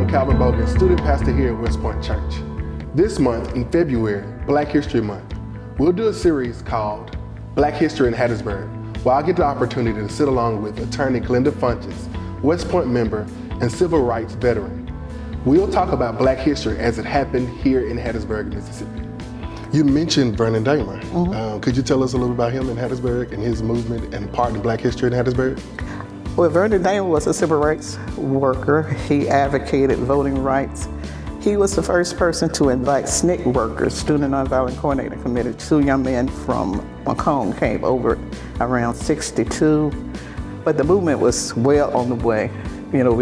I'm Calvin Bogan, student pastor here at West Point Church. This month, in February, Black History Month, we'll do a series called Black History in Hattiesburg, where I'll get the opportunity to sit along with attorney Glenda Funches, West Point member and civil rights veteran. We'll talk about Black history as it happened here in Hattiesburg, Mississippi. You mentioned Vernon Dahmer. Could you tell us a little about him in Hattiesburg and his movement and part in Black history in Hattiesburg? Well, Vernon Dahmer was a civil rights worker. He advocated voting rights. He was the first person to invite SNCC workers, Student Nonviolent Coordinating Committee. Two young men from Macomb came over around '62, but the movement was well on the way. You know,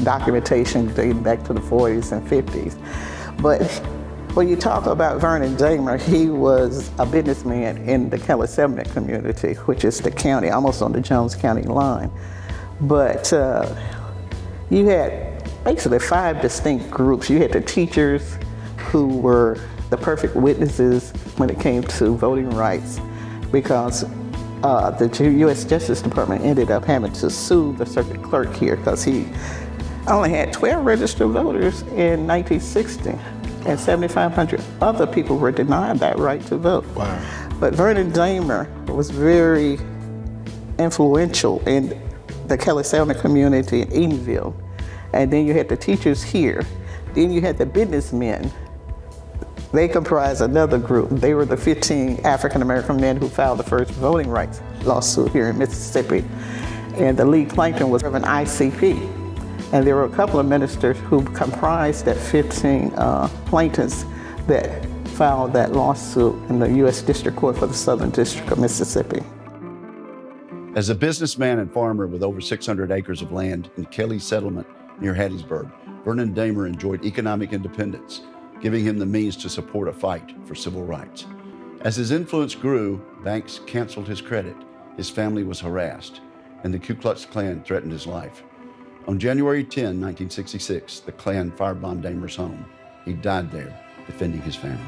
documentation dating back to the 40s and 50s. But when you talk about Vernon Dahmer, he was a businessman in the Kelly Settlement community, which is the county, almost on the Jones County line. But you had basically 5 distinct groups. You had the teachers, who were the perfect witnesses when it came to voting rights, because the U.S. Justice Department ended up having to sue the circuit clerk here because he only had 12 registered voters in 1960. And 7,500 other people were denied that right to vote. Wow. But Vernon Dahmer was very influential in the Kelly Settlement community in Edenville. And then you had the teachers here. Then you had the businessmen. They comprised another group. They were the 15 African-American men who filed the first voting rights lawsuit here in Mississippi. And the lead plaintiff was of an ICP. And there were a couple of ministers who comprised that 15 plaintiffs that filed that lawsuit in the U.S. District Court for the Southern District of Mississippi. As a businessman and farmer with over 600 acres of land in Kelly Settlement near Hattiesburg, Vernon Dahmer enjoyed economic independence, giving him the means to support a fight for civil rights. As his influence grew, banks canceled his credit, his family was harassed, and the Ku Klux Klan threatened his life. On January 10, 1966, the Klan firebombed Dahmer's home. He died there, defending his family.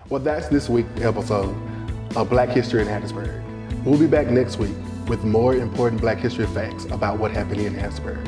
Well, that's this week's episode of Black History in Hattiesburg. We'll be back next week with more important Black history facts about what happened in Hattiesburg.